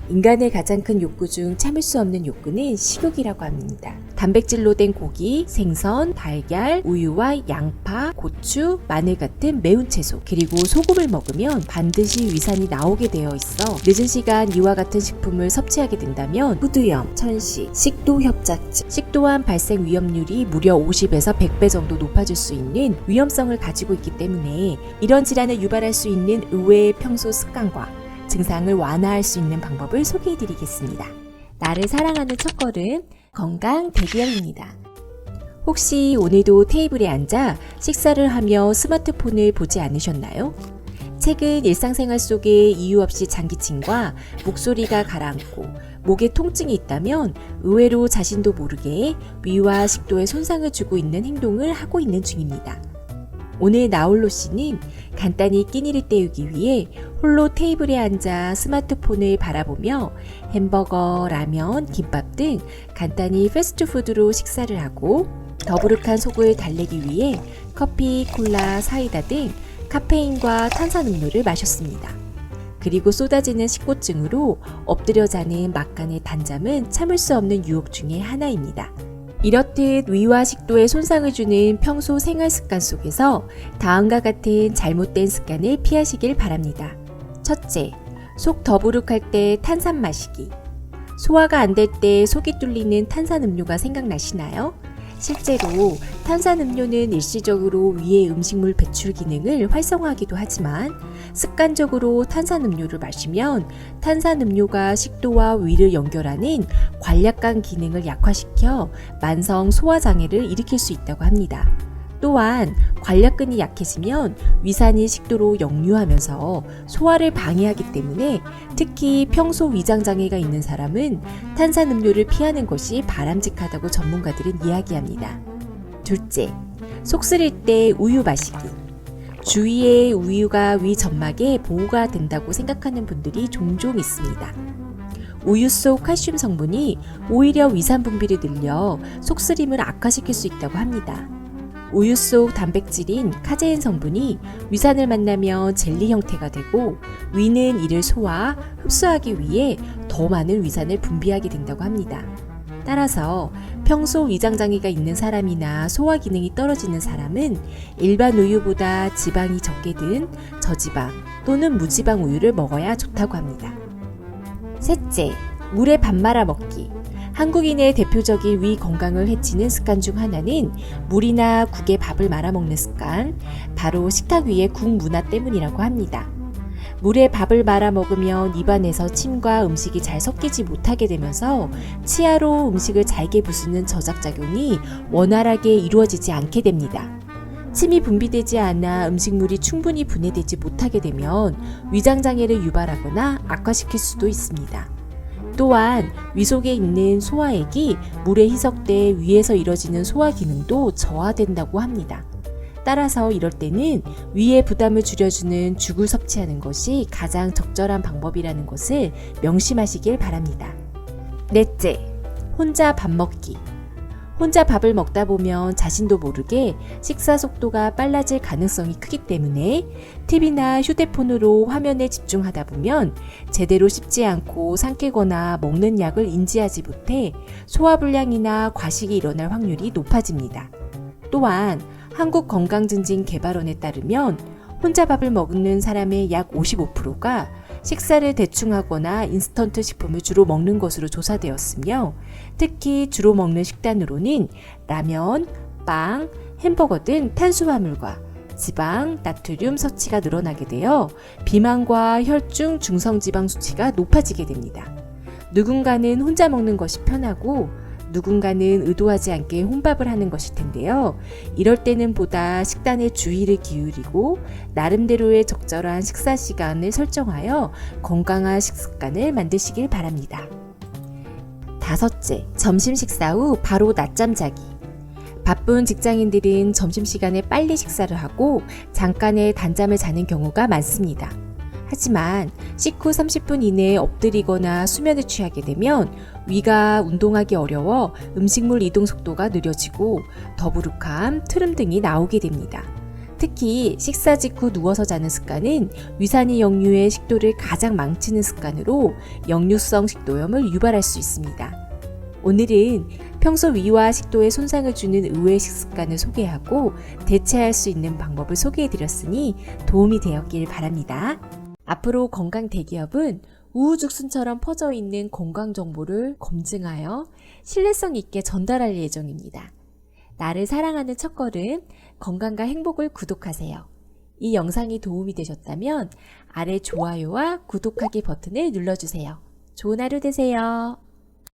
인간의 가장 큰 욕구 중 참을 수 없는 욕구는 식욕이라고 합니다. 단백질로 된 고기, 생선, 달걀, 우유와 양파, 고추, 마늘 같은 매운 채소, 그리고 소금을 먹으면 반드시 위산이 나오게 되어 있어 늦은 시간 이와 같은 식품을 섭취하게 된다면 후두염, 천식, 식도협작증, 식도암 발생 위험률이 무려 50에서 100배 정도 높아질 수 있는 위험성을 가지고 있기 때문에 이런 질환을 유발할 수 있는 의외의 평소 습관과 증상을 완화할 수 있는 방법을 소개해드리겠습니다. 나를 사랑하는 첫걸음, 건강 대기업입니다. 혹시 오늘도 테이블에 앉아 식사를 하며 스마트폰을 보지 않으셨나요? 최근 일상생활 속에 이유 없이 장기침과 목소리가 가라앉고 목에 통증이 있다면 의외로 자신도 모르게 위와 식도에 손상을 주고 있는 행동을 하고 있는 중입니다. 오늘 나홀로 씨는 간단히 끼니를 때우기 위해 홀로 테이블에 앉아 스마트폰을 바라보며 햄버거, 라면, 김밥 등 간단히 패스트푸드로 식사를 하고 더부룩한 속을 달래기 위해 커피, 콜라, 사이다 등 카페인과 탄산음료를 마셨습니다. 그리고 쏟아지는 식곤증으로 엎드려 자는 막간의 단잠은 참을 수 없는 유혹 중의 하나입니다. 이렇듯 위와 식도에 손상을 주는 평소 생활 습관 속에서 다음과 같은 잘못된 습관을 피하시길 바랍니다. 첫째, 속 더부룩할 때 탄산 마시기. 소화가 안 될 때 속이 뚫리는 탄산음료가 생각나시나요? 실제로 탄산음료는 일시적으로 위의 음식물 배출 기능을 활성화하기도 하지만 습관적으로 탄산음료를 마시면 탄산음료가 식도와 위를 연결하는 관략간 기능을 약화시켜 만성 소화장애를 일으킬 수 있다고 합니다. 또한 관략근이 약해지면 위산이 식도로 역류하면서 소화를 방해하기 때문에 특히 평소 위장장애가 있는 사람은 탄산음료를 피하는 것이 바람직하다고 전문가들은 이야기합니다. 둘째, 속 쓰릴 때 우유 마시기. 주위에 우유가 위 점막에 보호가 된다고 생각하는 분들이 종종 있습니다. 우유 속 칼슘 성분이 오히려 위산 분비를 늘려 속쓰림을 악화시킬 수 있다고 합니다. 우유 속 단백질인 카제인 성분이 위산을 만나면 젤리 형태가 되고 위는 이를 소화, 흡수하기 위해 더 많은 위산을 분비하게 된다고 합니다. 따라서 평소 위장장애가 있는 사람이나 소화 기능이 떨어지는 사람은 일반 우유보다 지방이 적게 든 저지방 또는 무지방 우유를 먹어야 좋다고 합니다. 셋째, 물에 밥 말아 먹기. 한국인의 대표적인 위 건강을 해치는 습관 중 하나는 물이나 국에 밥을 말아 먹는 습관, 바로 식탁 위의 국 문화 때문이라고 합니다. 물에 밥을 말아 먹으면 입안에서 침과 음식이 잘 섞이지 못하게 되면서 치아로 음식을 잘게 부수는 저작작용이 원활하게 이루어지지 않게 됩니다. 침이 분비되지 않아 음식물이 충분히 분해되지 못하게 되면 위장장애를 유발하거나 악화시킬 수도 있습니다. 또한 위 속에 있는 소화액이 물에 희석돼 위에서 이뤄지는 소화 기능도 저하된다고 합니다. 따라서 이럴 때는 위의 부담을 줄여주는 죽을 섭취하는 것이 가장 적절한 방법이라는 것을 명심하시길 바랍니다. 넷째, 혼자 밥 먹기. 혼자 밥을 먹다 보면 자신도 모르게 식사 속도가 빨라질 가능성이 크기 때문에 TV나 휴대폰으로 화면에 집중하다 보면 제대로 씹지 않고 삼키거나 먹는 약을 인지하지 못해 소화불량이나 과식이 일어날 확률이 높아집니다. 또한 한국건강증진개발원에 따르면 혼자 밥을 먹는 사람의 약 55%가 식사를 대충 하거나 인스턴트 식품을 주로 먹는 것으로 조사되었으며 특히 주로 먹는 식단으로는 라면, 빵, 햄버거 등 탄수화물과 지방, 나트륨 섭취가 늘어나게 되어 비만과 혈중 중성지방 수치가 높아지게 됩니다. 누군가는 혼자 먹는 것이 편하고 누군가는 의도하지 않게 혼밥을 하는 것일 텐데요. 이럴 때는 보다 식단에 주의를 기울이고 나름대로의 적절한 식사 시간을 설정하여 건강한 식습관을 만드시길 바랍니다. 다섯째, 점심 식사 후 바로 낮잠 자기. 바쁜 직장인들은 점심시간에 빨리 식사를 하고 잠깐의 단잠을 자는 경우가 많습니다. 하지만 식후 30분 이내에 엎드리거나 수면에 취하게 되면 위가 운동하기 어려워 음식물 이동 속도가 느려지고 더부룩함, 트름 등이 나오게 됩니다. 특히 식사 직후 누워서 자는 습관은 위산이 역류의 식도를 가장 망치는 습관으로 역류성 식도염을 유발할 수 있습니다. 오늘은 평소 위와 식도에 손상을 주는 의외의 식습관을 소개하고 대체할 수 있는 방법을 소개해드렸으니 도움이 되었길 바랍니다. 앞으로 건강 대기업은 우후죽순처럼 퍼져 있는 건강 정보를 검증하여 신뢰성 있게 전달할 예정입니다. 나를 사랑하는 첫걸음, 건강과 행복을 구독하세요. 이 영상이 도움이 되셨다면 아래 좋아요와 구독하기 버튼을 눌러주세요. 좋은 하루 되세요.